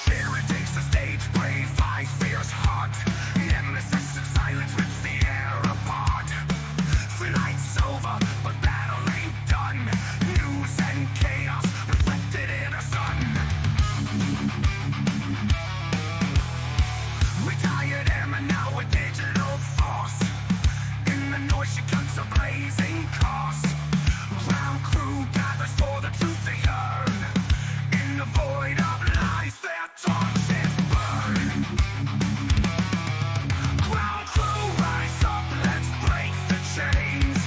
Sherry takes the stage, brave eyes, fierce heart. Nemesis in silence rips the air apart. Flight's over, but battle ain't done. News and chaos reflected in her sun. Retired airman, now a digital force. In the noise she cuts a blazing course. Ground crew gathers for the truth they heard. In the void of lies, their torches burn. Ground crew, rise up, let's break the chains.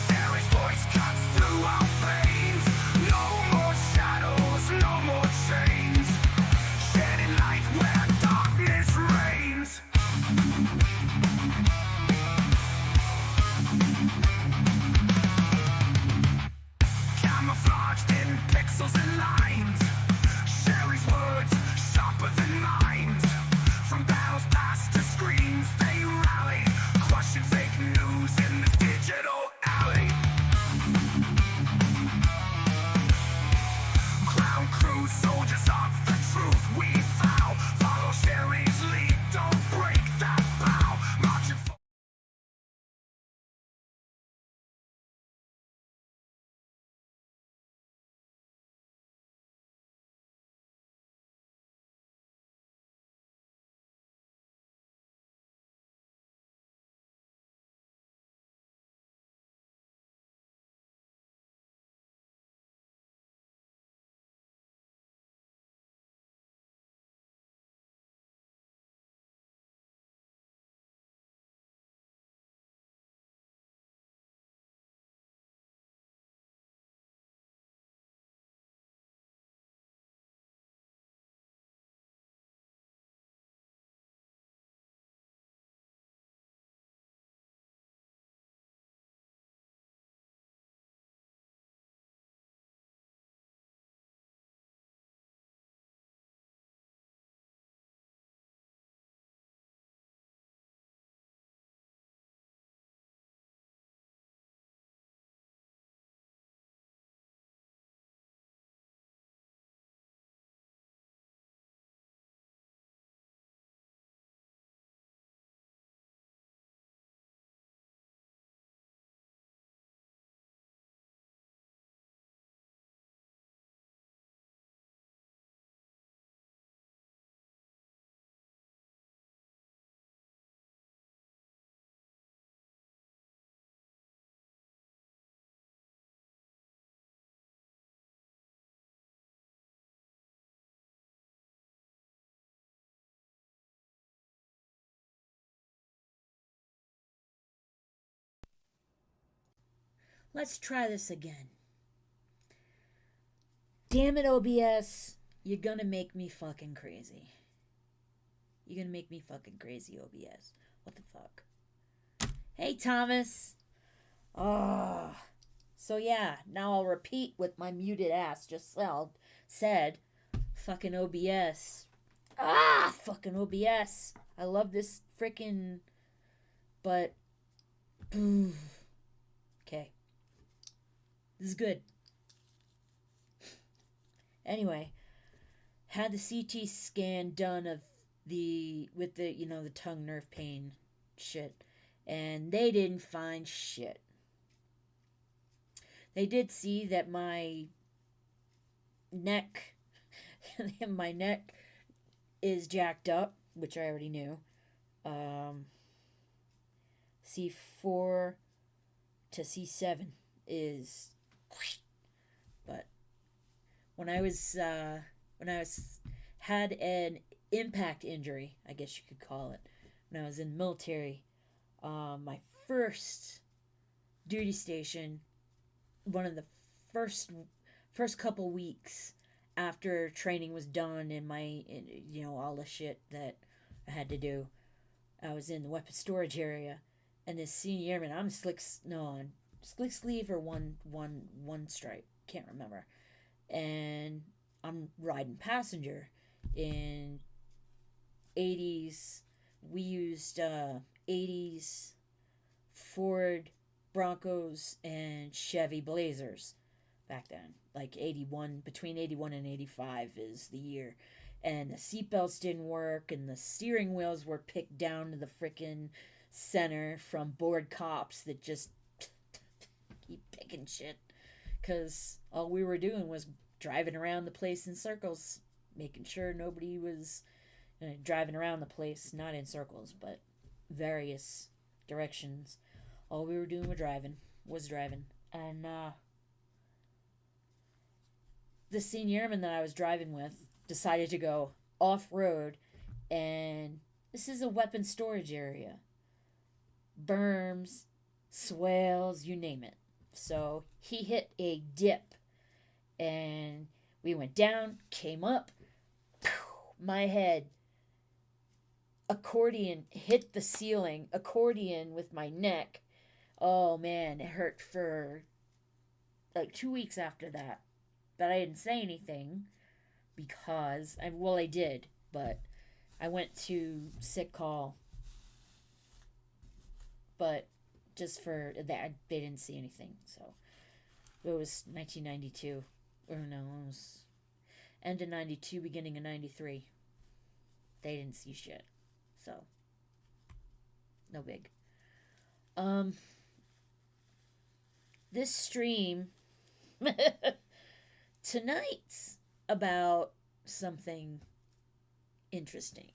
Sherry's voice cuts through our veins. No more shadows, no more chains. Shedding light where darkness reigns. Camouflaged in pixels and lines. Sherry's words sharper than mines. From battles past to screens they rally, crushing fake news in this digital alley. Ground crew, soldiers of the truth we vow. Follow Sherry's lead, don't break that vow. Marching for Let's try this again. Damn it, OBS. You're gonna make me fucking crazy. You're gonna make me fucking crazy, OBS. What the fuck? Hey, Thomas. Oh. So yeah, now I'll repeat what my muted ass just said. Fucking OBS. Fucking OBS. I love this freaking... But... Okay. This is good. Anyway, had the CT scan done of with the tongue nerve pain shit, and they didn't find shit. They did see that my neck is jacked up, which I already knew. C4 to C7 is, but when I had an impact injury, I guess you could call it, when I was in the military, my first duty station, one of the first couple weeks after training was done and all the shit that I had to do, I was in the weapons storage area, and this senior airman, I'm slick sleeve or one stripe, can't remember, and I'm riding passenger in 80s. We used 80s Ford Broncos and Chevy Blazers back then. Like 81, between 81 and 85 is the year. And the seatbelts didn't work, and the steering wheels were picked down to the frickin' center from bored cops that just keep picking shit. Because all we were doing was driving around the place in circles, making sure nobody was driving around the place, not in circles, but various directions. All we were doing was driving. And the senior airman that I was driving with decided to go off road, and this is a weapon storage area. Berms, swales, you name it. So he hit a dip, and we went down, came up, my head accordion hit the ceiling, accordion with my neck. Oh man, it hurt for like 2 weeks after that. But I didn't say anything because I did, but I went to sick call. But just for that, they didn't see anything. So it was 1992, or no, it was end of 92, beginning of 93. They didn't see shit. So no big. This stream tonight's about something interesting.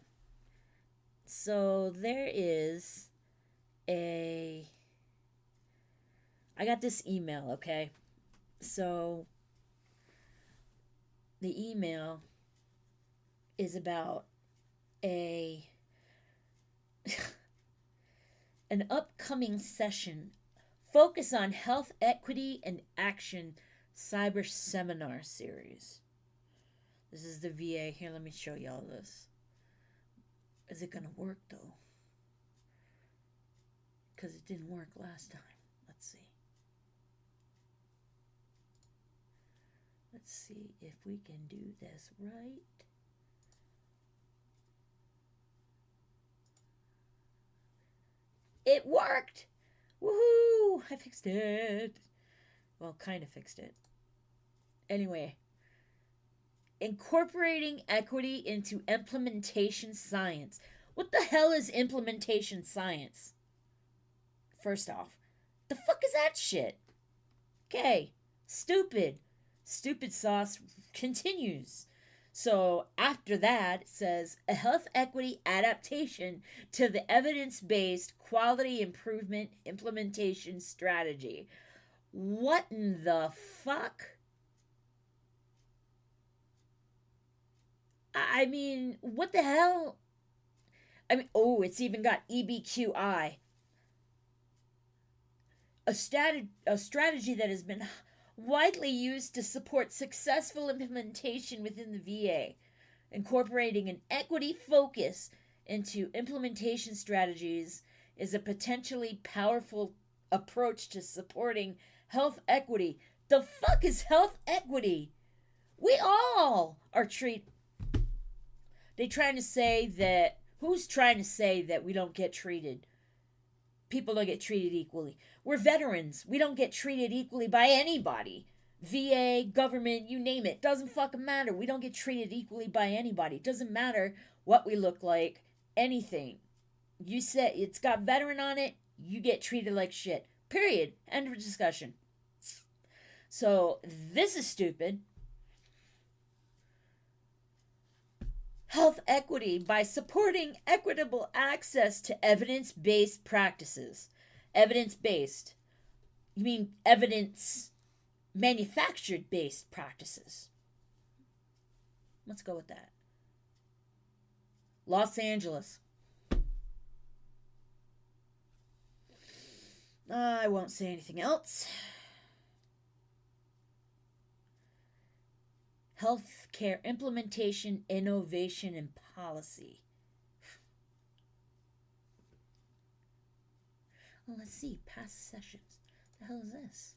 So there is I got this email, okay? So the email is about an upcoming session focus on health equity and action Cyberseminar series. This is the VA. Here, let me show y'all this. Is it gonna work though? Because it didn't work last time. Let's see. Let's see if we can do this right. It worked! Woohoo! I fixed it. Well, kind of fixed it. Anyway, incorporating equity into implementation science. What the hell is implementation science? First off, the fuck is that shit? Okay, stupid. Stupid sauce continues. So after that, it says a health equity adaptation to the evidence-based quality improvement implementation strategy. What in the fuck? I mean, what the hell? I mean, oh, it's even got EBQI. A strategy that has been widely used to support successful implementation within the VA, incorporating an equity focus into implementation strategies is a potentially powerful approach to supporting health equity. The fuck is health equity? We all are treated. They trying to say that, who's trying to say that we don't get treated? People don't get treated equally. We're veterans. We don't get treated equally by anybody. VA, government, you name it. Doesn't fucking matter. We don't get treated equally by anybody. Doesn't matter what we look like. Anything. You said it's got veteran on it, you get treated like shit. Period. End of discussion. So, this is stupid. Health equity by supporting equitable access to evidence-based practices. Evidence-based. You mean evidence manufactured-based practices. Let's go with that. Los Angeles. I won't say anything else. Healthcare implementation, innovation, and policy. Well, let's see. Past sessions. What the hell is this?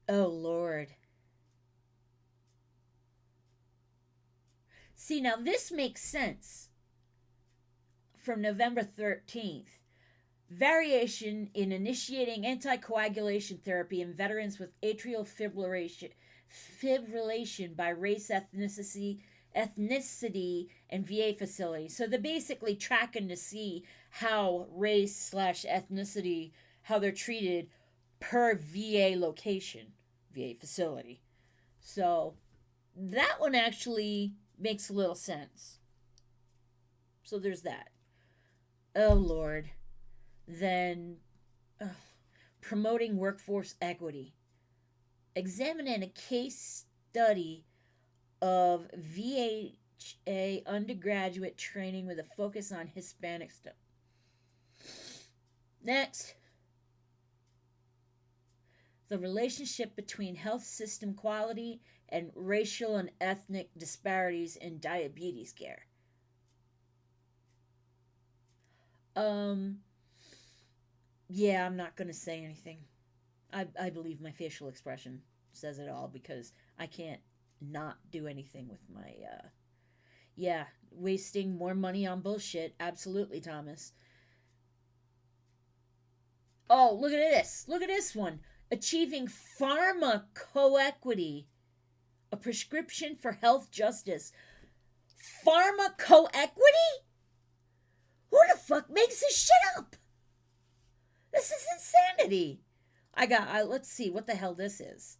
Oh, Lord. See, now this makes sense from November 13th. variation in initiating anticoagulation therapy in veterans with atrial fibrillation by race, ethnicity, and VA facilities. So they're basically tracking to see how race slash ethnicity, how they're treated per VA location, VA facility. So that one actually makes a little sense. So there's that. Oh Lord. Then promoting workforce equity. Examining a case study of VHA undergraduate training with a focus on Hispanic stuff. Next, the relationship between health system quality and racial and ethnic disparities in diabetes care. Yeah, I'm not going to say anything. I believe my facial expression says it all because I can't not do anything with my, yeah, wasting more money on bullshit. Absolutely, Thomas. Oh, look at this. Look at this one. Achieving pharmacoequity, a prescription for health justice. Pharmacoequity? Who the fuck makes this shit up? This is insanity. Let's see what the hell this is.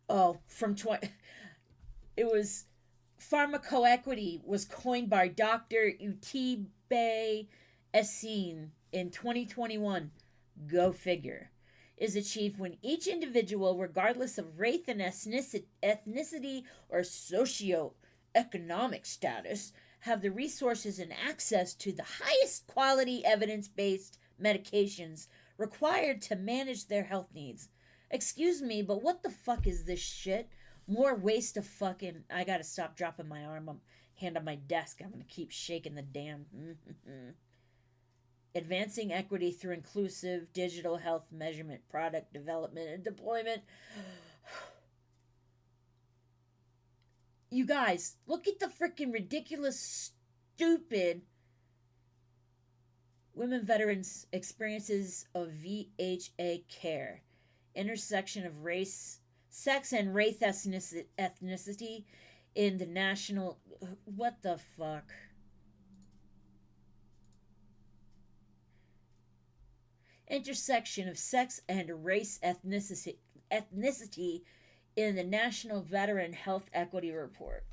Oh, it was pharmacoequity was coined by Dr. Utibe Essene in 2021. Go figure. Is achieved when each individual, regardless of race and ethnicity or socio-economic status, have the resources and access to the highest quality evidence-based medications required to manage their health needs. Excuse me, but what the fuck is this shit? More waste of fucking. I gotta stop dropping my hand on my desk. I'm gonna keep shaking the damn. Advancing equity through inclusive digital health measurement, product development, and deployment. You guys, look at the freaking ridiculous, stupid women veterans' experiences of VHA care. Intersection of race, sex, and race ethnicity in the national. What the fuck? Intersection of sex and race ethnicity in the National Veteran Health Equity Report.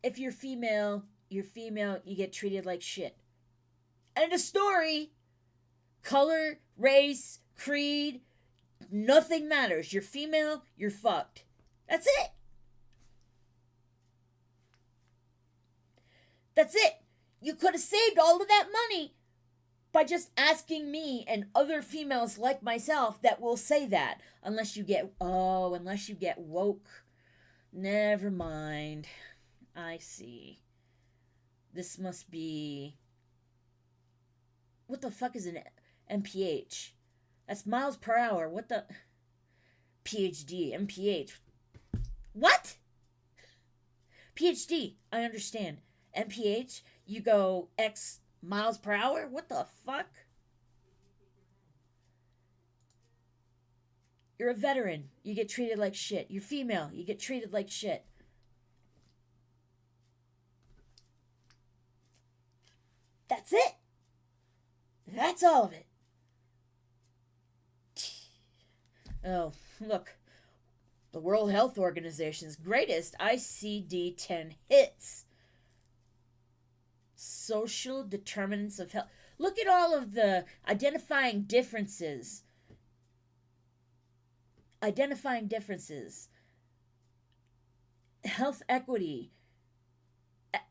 If you're female, you get treated like shit. End of story. Color, race, creed, nothing matters. You're female, you're fucked. That's it. That's it. You could have saved all of that money by just asking me and other females like myself that will say that. Unless you get woke. Never mind. I see. This must be. What the fuck is an MPH? That's miles per hour. What the. PhD, MPH. What? PhD, I understand. MPH, you go X miles per hour? What the fuck? You're a veteran. You get treated like shit. You're female. You get treated like shit. That's it. That's all of it. Oh, look. The World Health Organization's greatest ICD-10 hits. Social determinants of health. Look at all of the identifying differences. Health equity.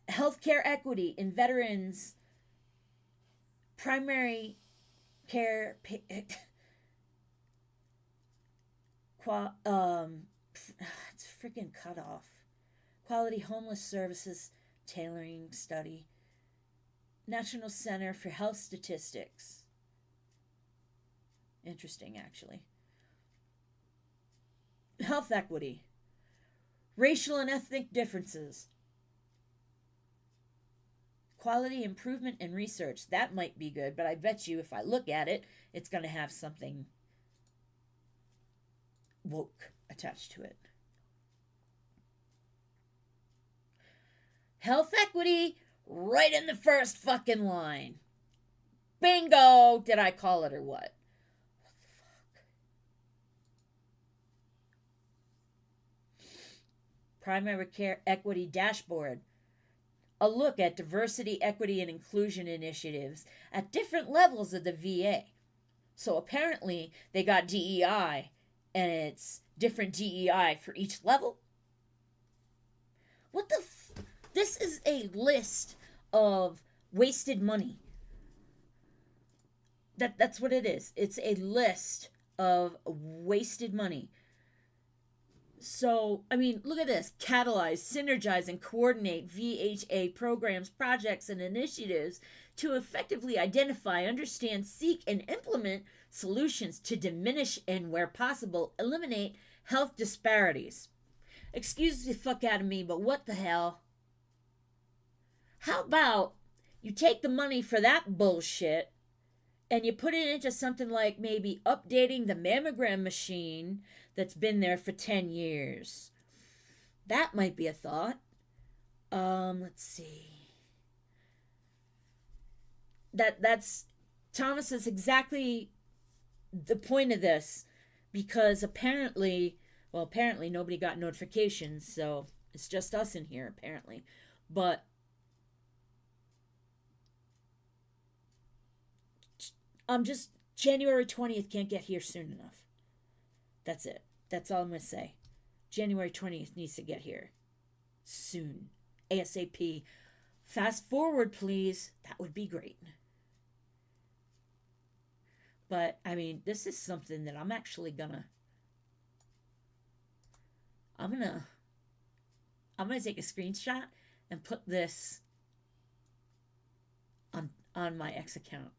Healthcare equity in veterans. Primary care. It's freaking cut off. Quality homeless services tailoring study. National Center for Health Statistics. Interesting, actually. Health equity. Racial and ethnic differences. Quality improvement and research. That might be good, but I bet you if I look at it, it's going to have something woke attached to it. Health equity, right in the first fucking line. Bingo! Did I call it or what? What the fuck? Primary care equity dashboard. A look at diversity, equity, and inclusion initiatives at different levels of the VA. So apparently they got DEI, and it's different DEI for each level. What the This is a list of wasted money. That's what it is. It's a list of wasted money. So, I mean, look at this. Catalyze, synergize, and coordinate VHA programs, projects, and initiatives to effectively identify, understand, seek, and implement solutions to diminish and, where possible, eliminate health disparities. Excuse the fuck out of me, but what the hell? How about you take the money for that bullshit and you put it into something like maybe updating the mammogram machine that's been there for 10 years. That might be a thought. Let's see. That's Thomas is exactly the point of this, because apparently nobody got notifications, so it's just us in here apparently. But just January 20th can't get here soon enough. That's it. That's all I'm going to say. January 20th needs to get here soon. ASAP. Fast forward, please. That would be great. But, I mean, this is something that I'm actually gonna... I'm gonna take a screenshot and put this on my X account.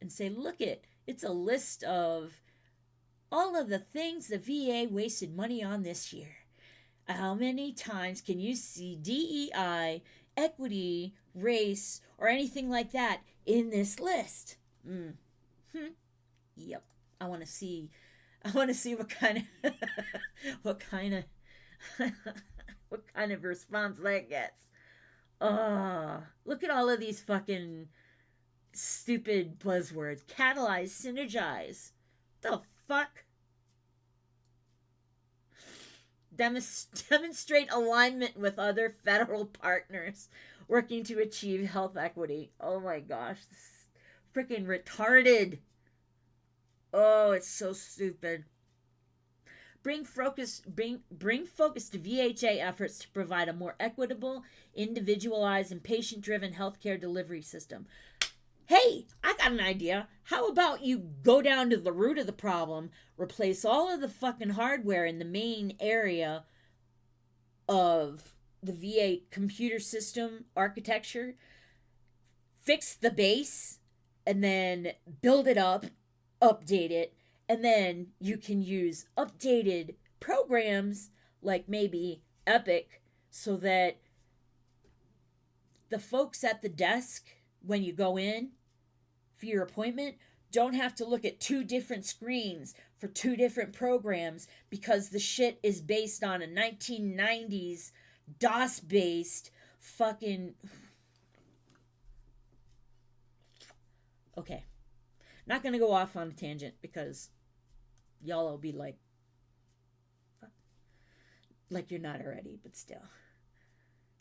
And say, look it's a list of all of the things the VA wasted money on this year. How many times can you see DEI, equity, race, or anything like that in this list? Yep. I want to see what kind of what kind of response that gets. Look at all of these fucking stupid buzzwords. Catalyze, synergize. The fuck? Demonstrate alignment with other federal partners working to achieve health equity. Oh my gosh, this is freaking retarded. Oh, it's so stupid. Bring focus to VHA efforts to provide a more equitable, individualized, and patient-driven healthcare delivery system. Hey, I got an idea. How about you go down to the root of the problem, replace all of the fucking hardware in the main area of the VA computer system architecture, fix the base, and then build it up, update it, and then you can use updated programs like maybe Epic, so that the folks at the desk, when you go in for your appointment, don't have to look at two different screens for two different programs, because the shit is based on a 1990s DOS-based fucking... Okay. Not gonna go off on a tangent, because y'all will be like you're not already, but still.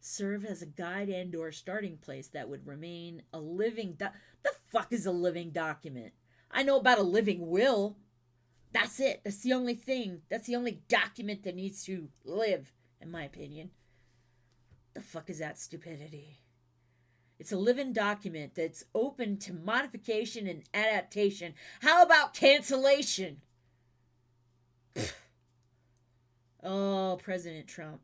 Serve as a guide and or starting place that would remain a living... the fuck is a living document? I know about a living will. That's it. That's the only thing. That's the only document that needs to live, in my opinion. The fuck is that stupidity? It's a living document that's open to modification and adaptation. How about cancellation? Pfft. Oh, President Trump.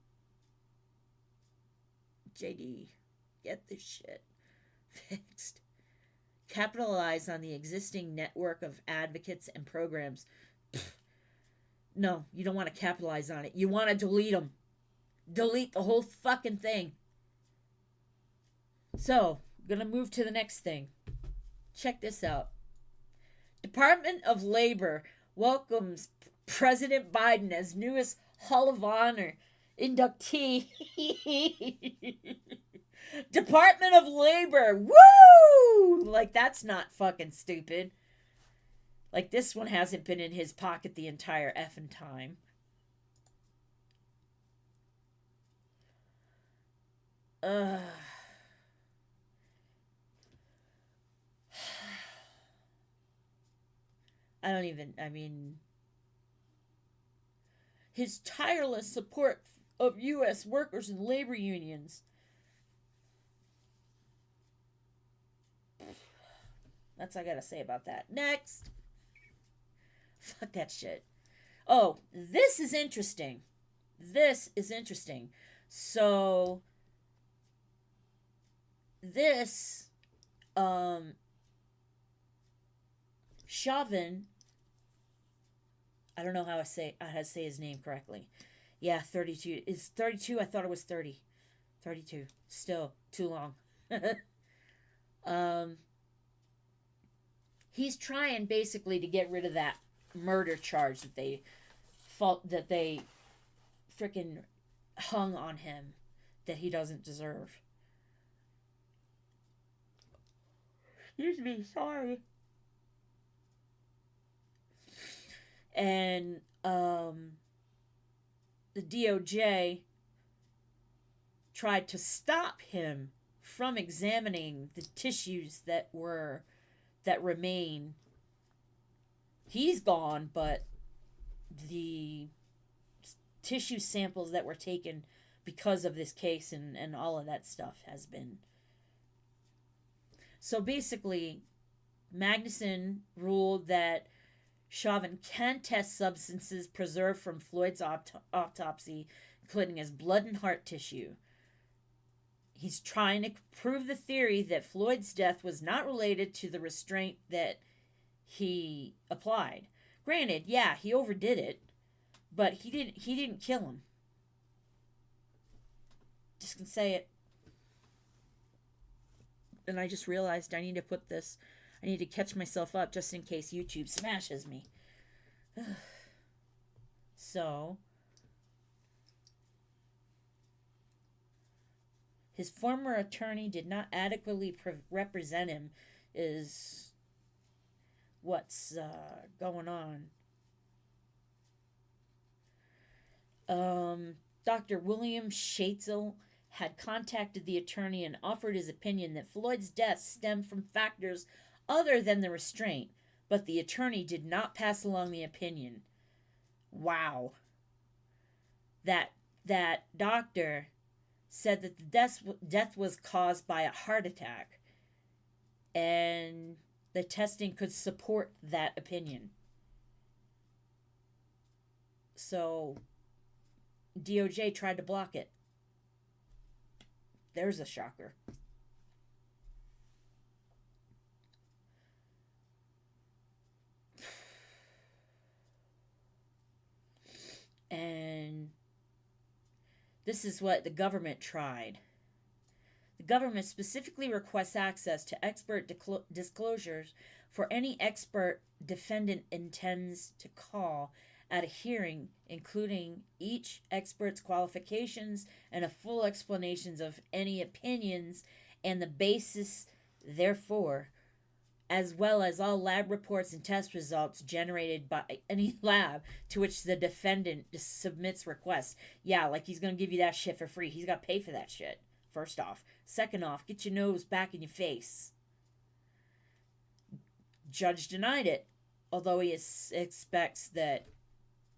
JD, get this shit fixed. Capitalize on the existing network of advocates and programs. Pfft. No, you don't want to capitalize on it. You want to delete them. Delete the whole fucking thing. So, gonna move to the next thing. Check this out. Department of Labor welcomes President Biden as newest Hall of Honor inductee. Department of Labor. Woo! Like, that's not fucking stupid. Like, this one hasn't been in his pocket the entire effing time. Ugh. I mean, his tireless support of U.S. workers and labor unions. That's all I gotta say about that. Next. Fuck that shit. Oh, this is interesting. This is interesting. So, this, Chauvin, I don't know how to say his name correctly. Yeah, 32. Is 32? I thought it was 30. 32. Still too long. He's trying basically to get rid of that murder charge that they freaking hung on him that he doesn't deserve. Excuse me, sorry. And the DOJ tried to stop him from examining the tissues that remain. He's gone, but the tissue samples that were taken because of this case and all of that stuff has been. So basically, Magnuson ruled that Chauvin can test substances preserved from Floyd's autopsy, including his blood and heart tissue. He's trying to prove the theory that Floyd's death was not related to the restraint that he applied. Granted, yeah, he overdid it, but he didn't kill him. Just gonna say it. And I just realized I need to catch myself up just in case YouTube smashes me. So, his former attorney did not adequately represent him is what's going on. Dr. William Schatzel had contacted the attorney and offered his opinion that Floyd's death stemmed from factors other than the restraint, but the attorney did not pass along the opinion. Wow. That doctor said that the death was caused by a heart attack, and the testing could support that opinion. So, DOJ tried to block it. There's a shocker. And this is what the government tried. The government specifically requests access to expert disclosures for any expert defendant intends to call at a hearing, including each expert's qualifications and a full explanations of any opinions and the basis therefore, as well as all lab reports and test results generated by any lab to which the defendant submits requests. Yeah, like he's going to give you that shit for free. He's got to pay for that shit, first off. Second off, get your nose back in your face. Judge denied it, although he expects that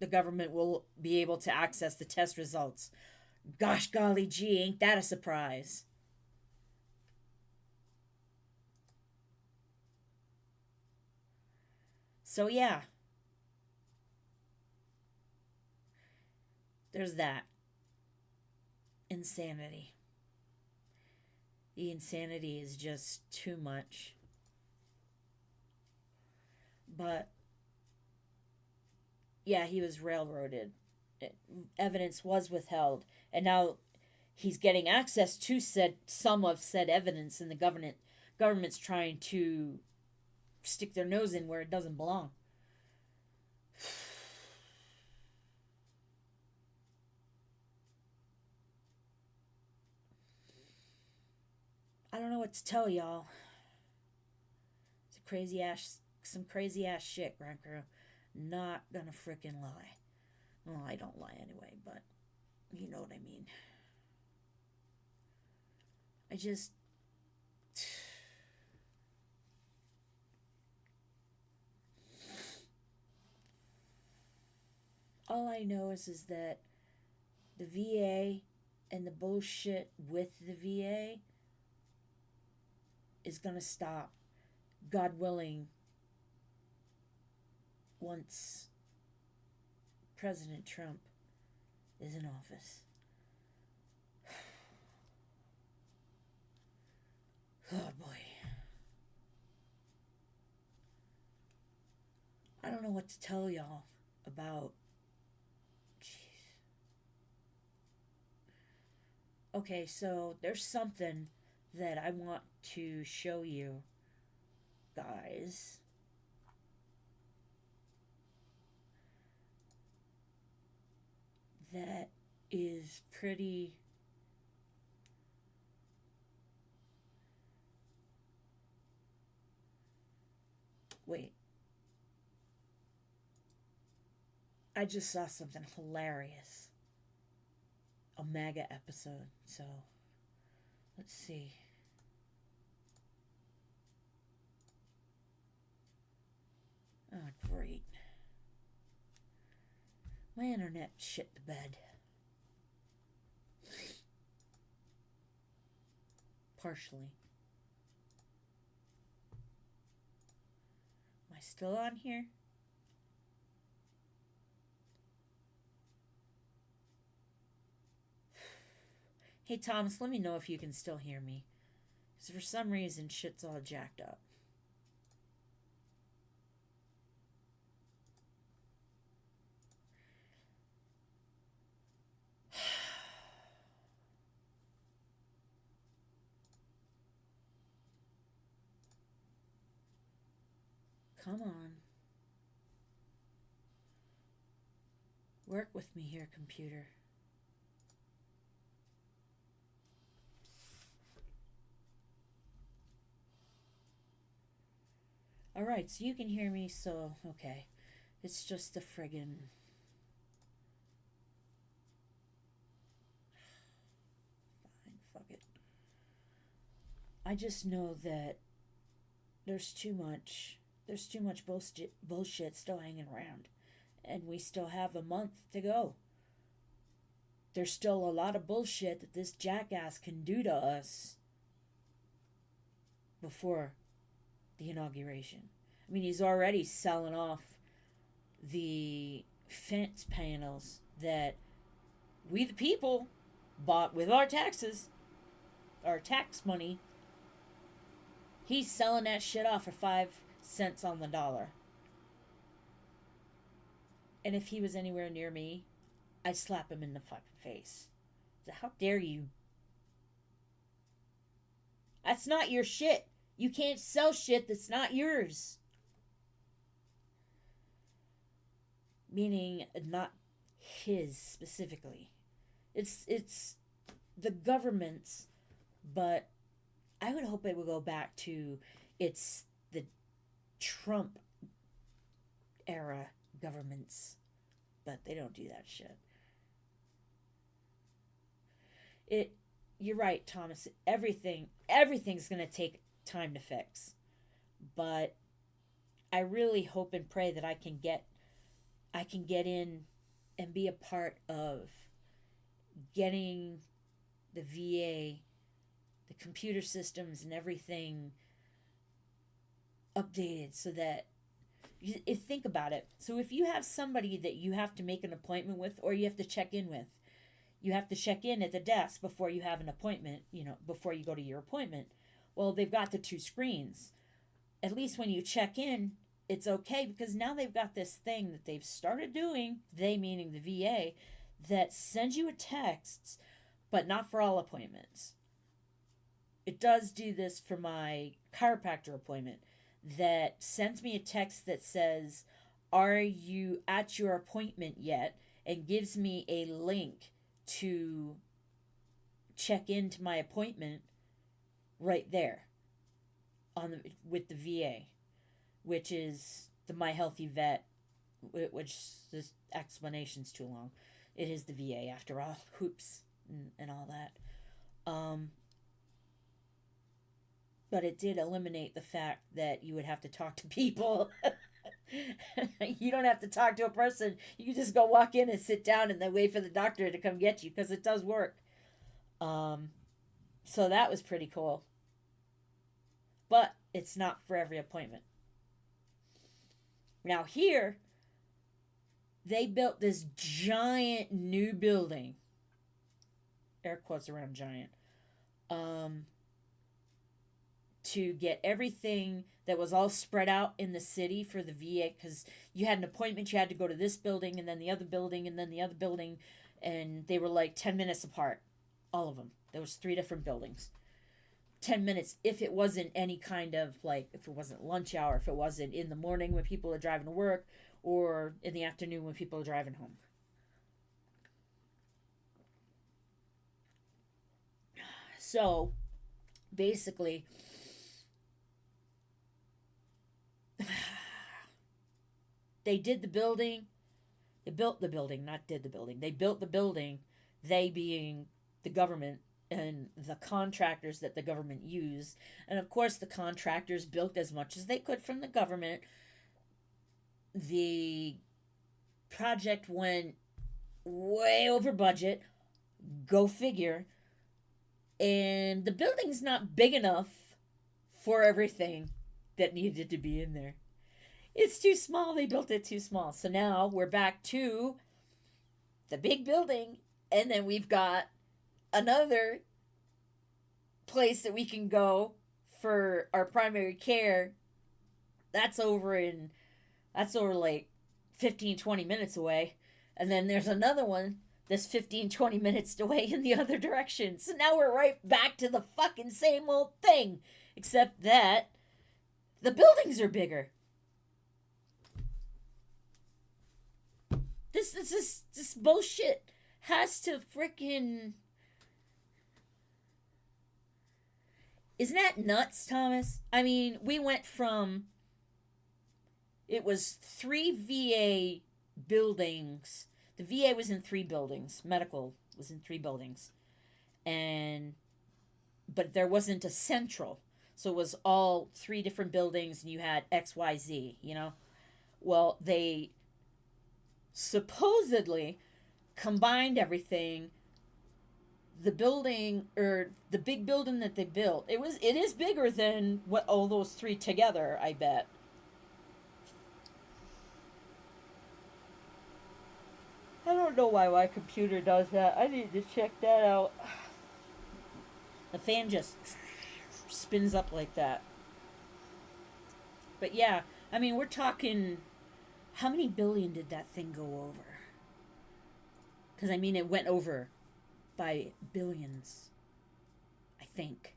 the government will be able to access the test results. Gosh golly gee, ain't that a surprise? So yeah. There's that. Insanity. The insanity is just too much. But Yeah, he was railroaded. Evidence was withheld, and now he's getting access to said some of said evidence, and the government's trying to stick their nose in where it doesn't belong. I don't know what to tell y'all. It's a some crazy ass shit, Grand Crew. Not gonna frickin' lie. Well, I don't lie anyway, but you know what I mean. I just. All I know is that the VA and the bullshit with the VA is gonna stop, God willing, once President Trump is in office. Oh boy. I don't know what to tell y'all about. Jeez. Okay, so there's something that I want to show you guys. That is pretty. Wait. I just saw something hilarious. A MAGA episode. So, let's see. Oh, great. My internet shit the bed. Partially. Am I still on here? Hey Thomas, let me know if you can still hear me. Because for some reason, shit's all jacked up. Come on. Work with me here, computer. Alright, so you can hear me, so okay. It's just the friggin'. Fine, fuck it. I just know that there's too much. There's too much bullshit still hanging around. And we still have a month to go. There's still a lot of bullshit that this jackass can do to us before the inauguration. I mean, he's already selling off the fence panels that we, the people, bought with our taxes, our tax money. He's selling that shit off for 5 cents on the dollar. And if he was anywhere near me, I'd slap him in the fucking face. So how dare you? That's not your shit. You can't sell shit that's not yours. Meaning not his specifically. It's the government's, but I would hope it would go back to it's the Trump era governments, but they don't do that shit. You're right, Thomas. Everything's going to take time to fix. But I really hope and pray that I can get in and be a part of getting the VA, the computer systems and everything updated so that you think about it. So if you have somebody that you have to make an appointment with or you have to check in with, you have to check in at the desk before you have an appointment, before you go to your appointment. Well, they've got the two screens. At least when you check in, it's okay because now they've got this thing that they've started doing, they meaning the VA, that sends you a text, but not for all appointments. It does do this for my chiropractor appointment, that sends me a text that says, "Are you at your appointment yet?" and gives me a link to check into my appointment right there on the with the VA, which is the My Healthy Vet, which this explanation's too long. It is the VA after all. Hoops and all that. But it did eliminate the fact that you would have to talk to people. You don't have to talk to a person. You can just go walk in and sit down and then wait for the doctor to come get you because it does work. So that was pretty cool. But it's not for every appointment. Now, here, they built this giant new building. Air quotes around giant. To get everything that was all spread out in the city for the VA, because you had an appointment, you had to go to this building and then the other building and then the other building, and they were like 10 minutes apart, all of them. There was 3 different buildings. 10 minutes if it wasn't any kind of, like, if it wasn't lunch hour, if it wasn't in the morning when people are driving to work, or in the afternoon when people are driving home. So basically, they did the building. They built the building, not did the building. They built the building, they being the government and the contractors that the government used. And of course, the contractors built as much as they could from the government. The project went way over budget. Go figure. And the building's not big enough for everything that needed to be in there. It's too small. They built it too small. So now we're back to the big building, and then we've got another place that we can go for our primary care. That's over like 15-20 minutes away. And then there's another one that's 15-20 minutes away in the other direction. So now we're right back to the fucking same old thing, except that the buildings are bigger. This bullshit has to frickin'... Isn't that nuts, Thomas? I mean, we went from... It was 3 VA buildings. The VA was in 3 buildings. Medical was in 3 buildings. But there wasn't a central. So it was all 3 different buildings and you had XYZ, you know? Well, they supposedly combined everything. The building, or the big building that they built, it is bigger than what all those 3 together, I bet. I don't know why my computer does that. I need to check that out. The fan just spins up like that. But yeah, I mean, we're talking... How many billion did that thing go over? Because, I mean, it went over by billions, I think.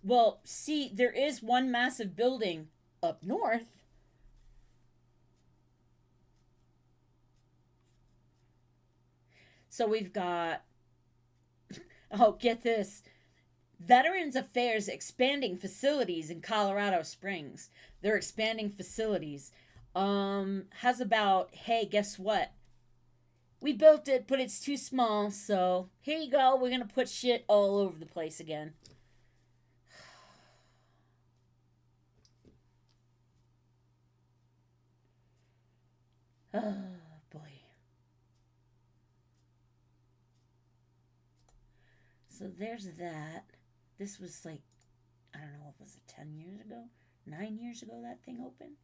Well, see, there is one massive building up north. So we've got, oh, get this, Veterans Affairs expanding facilities in Colorado Springs. They're expanding facilities. Has about, hey, guess what? We built it, but it's too small, so here you go. We're going to put shit all over the place again. Oh, boy. So there's that. This was like, I don't know, what was it, 10 years ago? 9 years ago that thing opened?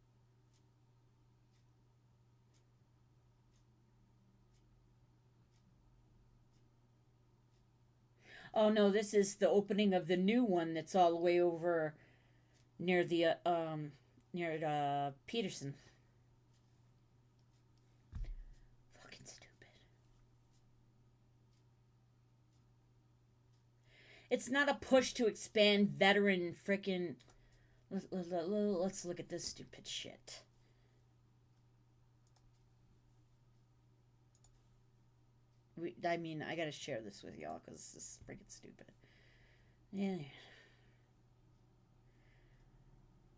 Oh no, this is the opening of the new one that's all the way over near the Peterson. Fucking stupid. It's not a push to expand veteran frickin'. Let's look at this stupid shit. I mean, I gotta share this with y'all because this is freaking stupid. Yeah.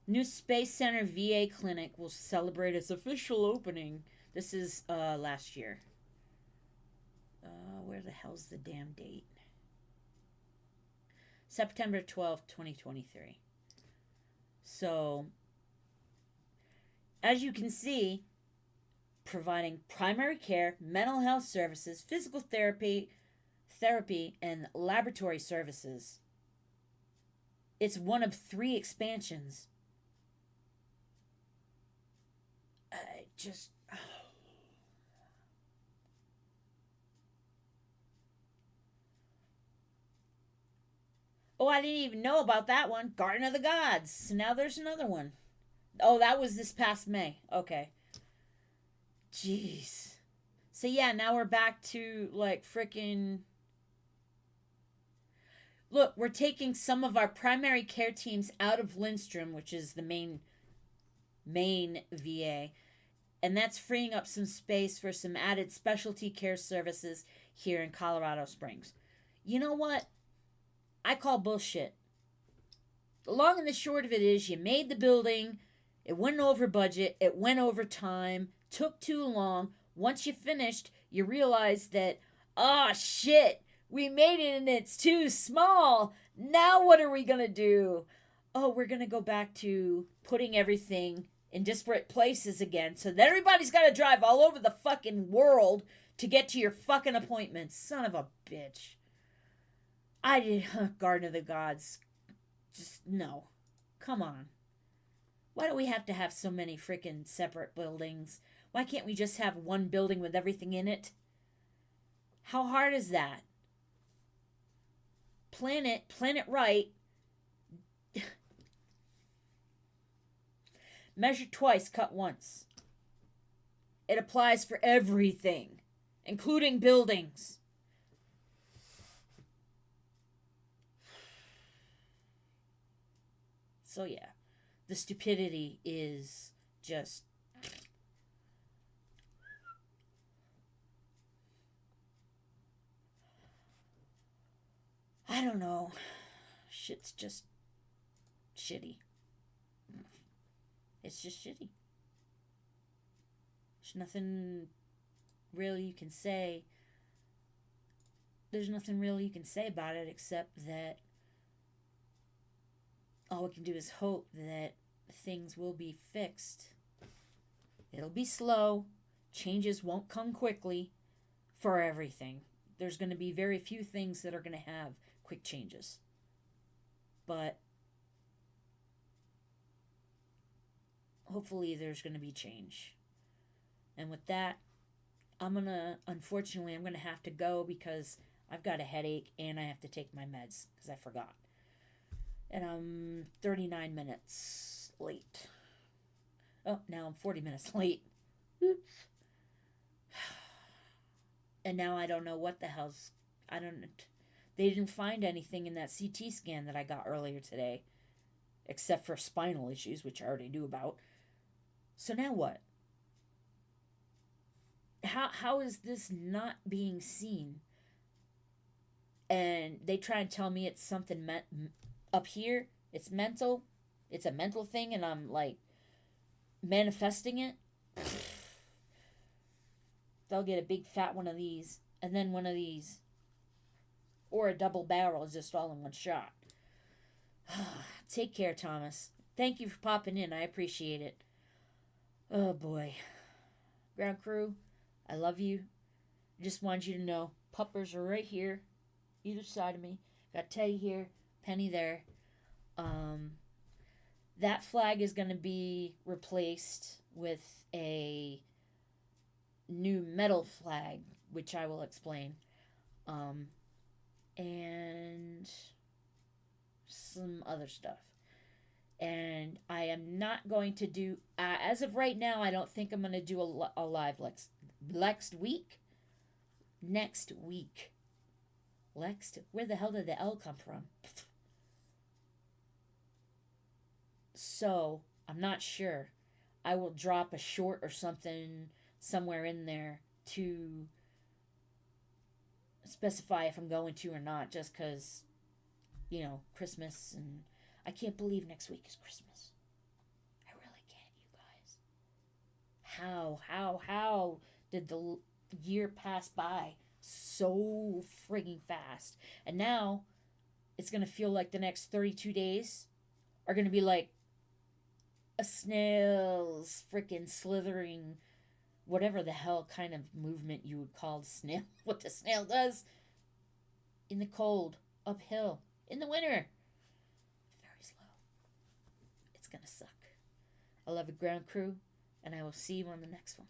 New Space Center VA clinic will celebrate its official opening. This is last year. Where the hell's the damn date? September 12th, 2023. So, as you can see, providing primary care, mental health services, physical therapy, and laboratory services. It's one of 3 expansions. I just. Oh, I didn't even know about that one. Garden of the Gods. So now there's another one. Oh, that was this past May. Okay. Jeez. So yeah, now we're back to like freaking. Look, we're taking some of our primary care teams out of Lindstrom, which is the main VA, and that's freeing up some space for some added specialty care services here in Colorado Springs. You know what? I call bullshit. The long and the short of it is you made the building, it went over budget, it went over time, took too long. Once you finished, you realized that, oh shit, we made it and it's too small. Now what are we going to do? Oh, we're going to go back to putting everything in disparate places again so that everybody's got to drive all over the fucking world to get to your fucking appointments. Son of a bitch. I did Garden of the Gods. Just no. Come on. Why do we have to have so many freaking separate buildings? Why can't we just have one building with everything in it? How hard is that? Plan it right. Measure twice, cut once. It applies for everything, including buildings. So yeah, the stupidity is just. I don't know. Shit's just shitty. It's just shitty. There's nothing really you can say. There's nothing really you can say about it except that all we can do is hope that things will be fixed. It'll be slow. Changes won't come quickly for everything. There's going to be very few things that are going to have quick changes. But hopefully there's going to be change. And with that, unfortunately, I'm going to have to go because I've got a headache and I have to take my meds because I forgot. And I'm 39 minutes late. Oh, now I'm 40 minutes late. Oops. And now I don't know what the hell's. They didn't find anything in that CT scan that I got earlier today. Except for spinal issues, which I already knew about. So now what? How is this not being seen? And they try and tell me it's something up here. It's mental. It's a mental thing, and I'm like manifesting it. They'll get a big fat one of these, and then one of these, or a double barrel, just all in one shot. Take care, Thomas. Thank you for popping in. I appreciate it. Oh boy, ground crew, I love you. Just wanted you to know, puppers are right here, either side of me. Got Teddy here, Penny there. That flag is going to be replaced with a new metal flag, which I will explain. Um, and some other stuff. And I am not going to do, as of right now, I don't think I'm going to do a live next week. Next week. Where the hell did the L come from? So, I'm not sure. I will drop a short or something somewhere in there to specify if I'm going to or not, just because, Christmas, and I can't believe next week is Christmas. I really can't, you guys. How did the year pass by so frigging fast? And now it's going to feel like the next 32 days are going to be like a snail's freaking slithering, whatever the hell kind of movement you would call the snail, what the snail does in the cold, uphill, in the winter. Very slow. It's gonna suck. I love a ground crew, and I will see you on the next one.